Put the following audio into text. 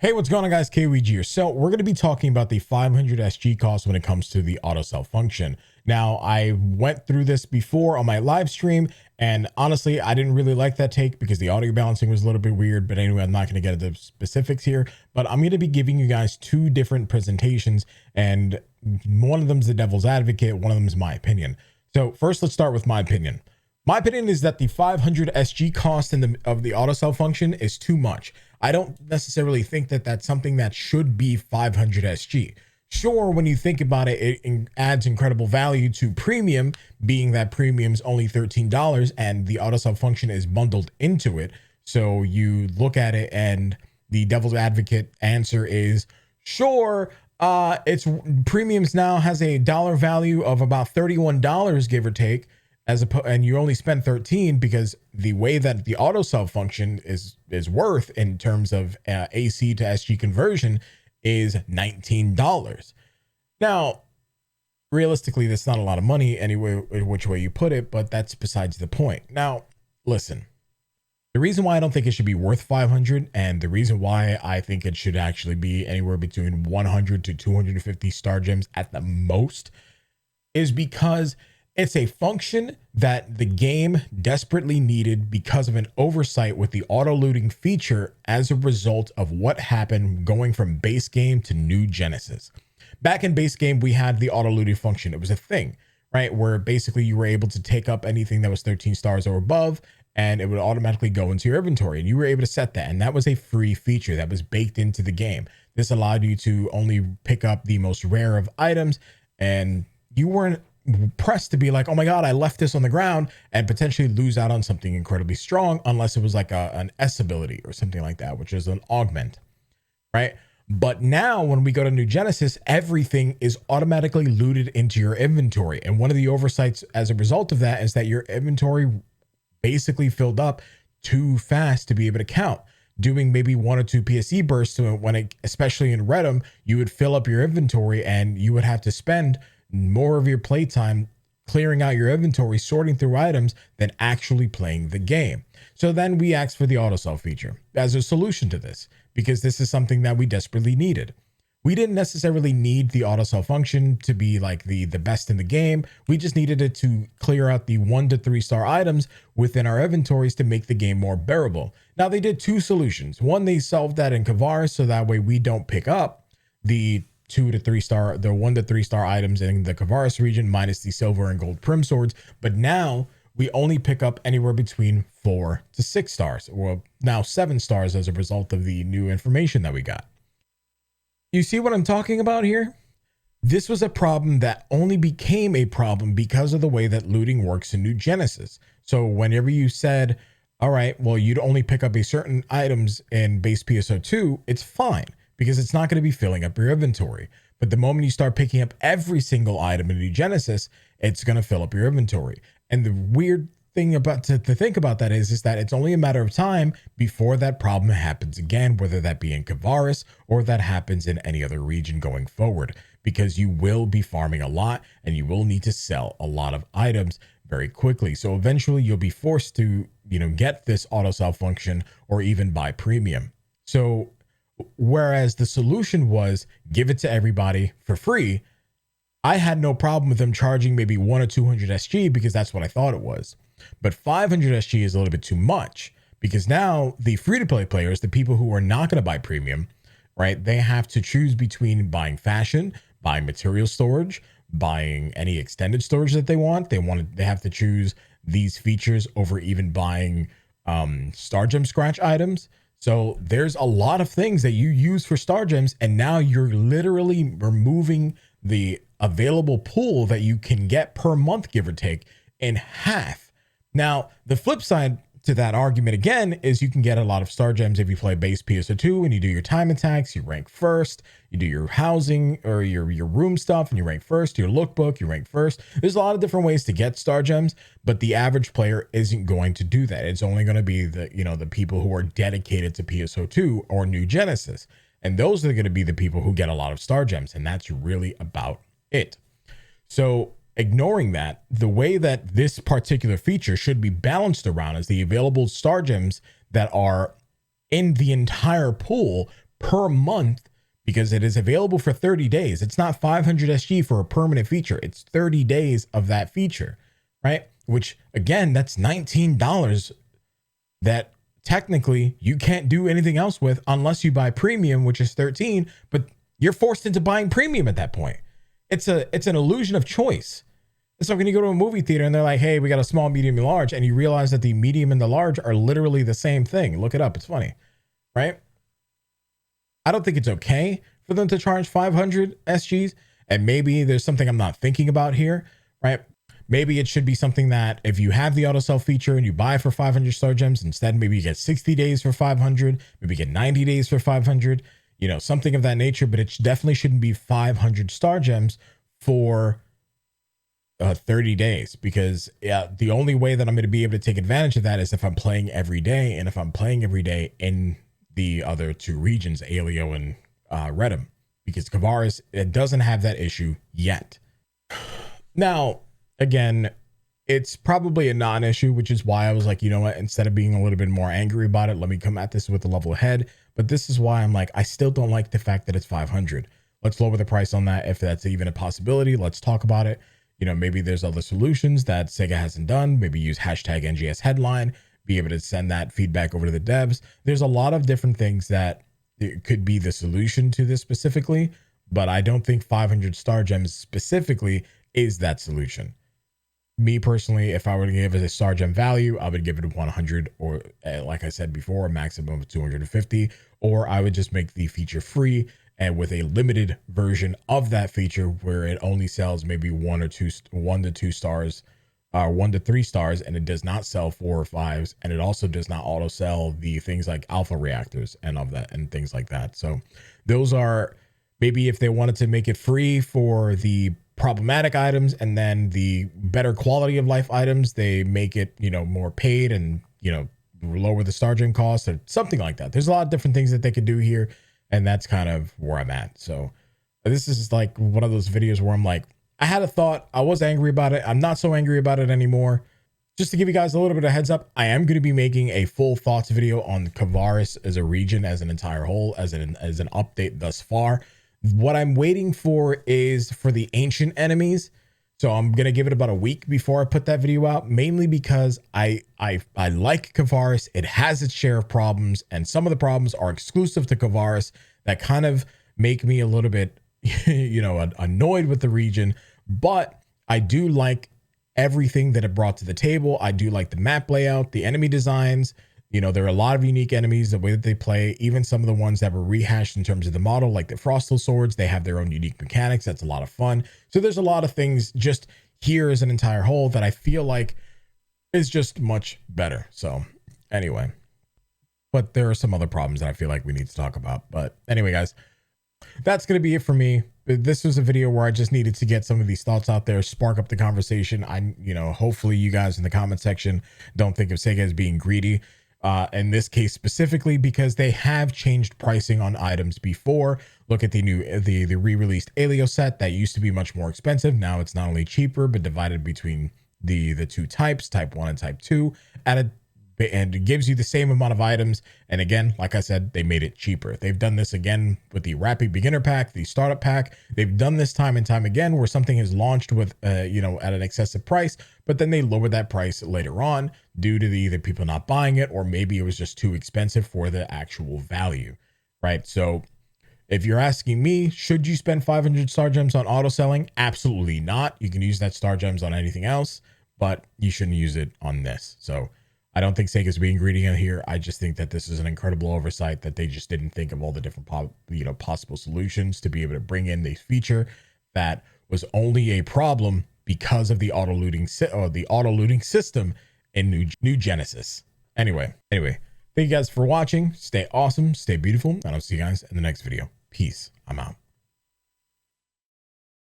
Hey, what's going on, guys? Kaoiji here. So we're going to be talking about the 500 SG cost when it comes to the AutoSell function. Now, I went through this before on my live stream, and honestly, I didn't really like that take because the audio balancing was a little bit weird. But anyway, I'm not going to get into the specifics here, but I'm going to be giving you guys two different presentations, and one of them is the devil's advocate. One of them is my opinion. So first, let's start with my opinion. My opinion is that the 500 SG cost of the AutoSell function is too much. I don't necessarily think that that's something that should be 500 SG. Sure, when you think about it, it adds incredible value to premium, being that premium's only $13 and the AutoSell function is bundled into it. So you look at it and the devil's advocate answer is, sure, it's premiums now has a dollar value of about $31, give or take, and you only spend 13 because the way that the AutoSell function is worth in terms of AC to SG conversion is $19. Now, realistically, that's not a lot of money anyway, which way you put it, but that's besides the point. Now, listen, the reason why I don't think it should be worth 500 and the reason why I think it should actually be anywhere between 100 to 250 star gems at the most is because it's a function that the game desperately needed because of an oversight with the auto looting feature as a result of what happened going from base game to New Genesis. Back in base game, we had the auto looting function. It was a thing, right? Where basically you were able to take up anything that was 13 stars or above, and it would automatically go into your inventory. And you were able to set that. And that was a free feature that was baked into the game. This allowed you to only pick up the most rare of items, and you weren't pressed to be like, oh my God, I left this on the ground, and potentially lose out on something incredibly strong unless it was like an S ability or something like that, which is an augment, right? But now when we go to New Genesis, everything is automatically looted into your inventory. And one of the oversights as a result of that is that your inventory basically filled up too fast to be able to count. Doing maybe 1 or 2 PSE bursts when it, especially in Redum, you would fill up your inventory and you would have to spend more of your playtime clearing out your inventory, sorting through items than actually playing the game. So then we asked for the AutoSell feature as a solution to this, because this is something that we desperately needed. We didn't necessarily need the AutoSell function to be like the best in the game. We just needed it to clear out the 1 to 3 star items within our inventories to make the game more bearable. Now, they did 2 solutions. One, they solved that in Kavaris, so that way we don't pick up the 1 to 3 star items in the Kavaris region minus the silver and gold prim swords. But now we only pick up anywhere between 4 to 6 stars, or now 7 stars as a result of the new information that we got. You see what I'm talking about here? This was a problem that only became a problem because of the way that looting works in New Genesis. So whenever you said, all right, well, you'd only pick up a certain items in base PSO2, it's fine, because it's not going to be filling up your inventory. But the moment you start picking up every single item in New Genesis, it's going to fill up your inventory. And the weird thing about to think about that is that it's only a matter of time before that problem happens again, whether that be in Kavaris or that happens in any other region going forward, because you will be farming a lot and you will need to sell a lot of items very quickly. So eventually you'll be forced to, get this AutoSell function or even buy premium. So whereas the solution was give it to everybody for free, I had no problem with them charging maybe 1 or 200 SG because that's what I thought it was. But 500 SG is a little bit too much, because now the free-to-play players, the people who are not going to buy premium, right, they have to choose between buying fashion, buying material storage, buying any extended storage that they want. They have to choose these features over even buying Star Gem scratch items. So there's a lot of things that you use for Star Gems, and now you're literally removing the available pool that you can get per month, give or take, in half. Now, the flip side to that argument again is you can get a lot of Star Gems if you play base PSO2 and you do your time attacks, you rank first, you do your housing or your room stuff and you rank first, your lookbook, you rank first. There's a lot of different ways to get Star Gems, but the average player isn't going to do that. It's only going to be the people who are dedicated to PSO2 or New Genesis. And those are going to be the people who get a lot of Star Gems, and that's really about it. So ignoring that, the way that this particular feature should be balanced around is the available Star Gems that are in the entire pool per month because it is available for 30 days. It's not 500 SG for a permanent feature. It's 30 days of that feature, right? Which again, that's $19 that technically you can't do anything else with unless you buy premium, which is 13, but you're forced into buying premium at that point. It's an illusion of choice. So when you go to a movie theater and they're like, hey, we got a small, medium, and large, and you realize that the medium and the large are literally the same thing. Look it up. It's funny, right? I don't think it's okay for them to charge 500 SGs. And maybe there's something I'm not thinking about here, right? Maybe it should be something that if you have the AutoSell feature and you buy for 500 star gems, instead, maybe you get 60 days for 500, maybe you get 90 days for 500, something of that nature. But it definitely shouldn't be 500 star gems for 30 days, because the only way that I'm going to be able to take advantage of that is if I'm playing every day. And if I'm playing every day in the other two regions, Alio and Redum, because Kavaris, it doesn't have that issue yet. Now, again, it's probably a non-issue, which is why I was like, you know what, instead of being a little bit more angry about it, let me come at this with a level head. But this is why I'm like, I still don't like the fact that it's 500. Let's lower the price on that. If that's even a possibility, let's talk about it. Maybe there's other solutions that Sega hasn't done. Maybe use hashtag NGS headline, be able to send that feedback over to the devs. There's a lot of different things that could be the solution to this specifically, but I don't think 500 star gems specifically is that solution. Me personally, if I were to give it a star gem value, I would give it 100, or like I said before, a maximum of 250, or I would just make the feature free and with a limited version of that feature where it only sells maybe 1 to 2 stars, 1 to 3 stars, and it does not sell 4 or 5s, and it also does not auto sell the things like alpha reactors and things like that. So those are maybe if they wanted to make it free for the problematic items, and then the better quality of life items, they make it more paid and lower the star gem cost or something like that. There's a lot of different things that they could do here, and that's kind of where I'm at. So this is like one of those videos where I'm like, I had a thought, I was angry about it, I'm not so angry about it anymore. Just to give you guys a little bit of heads up, I am going to be making a full thoughts video on Kavaris as a region, as an entire whole, as an update thus far. What I'm waiting for is for the ancient enemies. So I'm going to give it about a week before I put that video out, mainly because I like Kavaris. It has its share of problems, and some of the problems are exclusive to Kavaris that kind of make me a little bit, annoyed with the region. But I do like everything that it brought to the table. I do like the map layout, the enemy designs. There are a lot of unique enemies, the way that they play, even some of the ones that were rehashed in terms of the model, like the Frostal swords, they have their own unique mechanics. That's a lot of fun. So there's a lot of things just here as an entire whole that I feel like is just much better. So anyway, but there are some other problems that I feel like we need to talk about. But anyway, guys, that's going to be it for me. This was a video where I just needed to get some of these thoughts out there, spark up the conversation. Hopefully you guys in the comment section don't think of Sega as being greedy. In this case specifically, because they have changed pricing on items before. Look at the re-released Alio set that used to be much more expensive. Now it's not only cheaper, but divided between the two types, type 1 and type 2, and it gives you the same amount of items. And again, like I said, they made it cheaper. They've done this again with the Rapid Beginner Pack, the Startup Pack. They've done this time and time again where something is launched with, at an excessive price, but then they lower that price later on due to either people not buying it, or maybe it was just too expensive for the actual value, right? So if you're asking me, should you spend 500 star gems on auto selling? Absolutely not. You can use that star gems on anything else, but you shouldn't use it on this. So I don't think Sega's being greedy in here. I just think that this is an incredible oversight that they just didn't think of all the different possible solutions to be able to bring in this feature that was only a problem because of the auto looting system in New Genesis. Anyway, thank you guys for watching. Stay awesome, stay beautiful, and I'll see you guys in the next video. Peace. I'm out.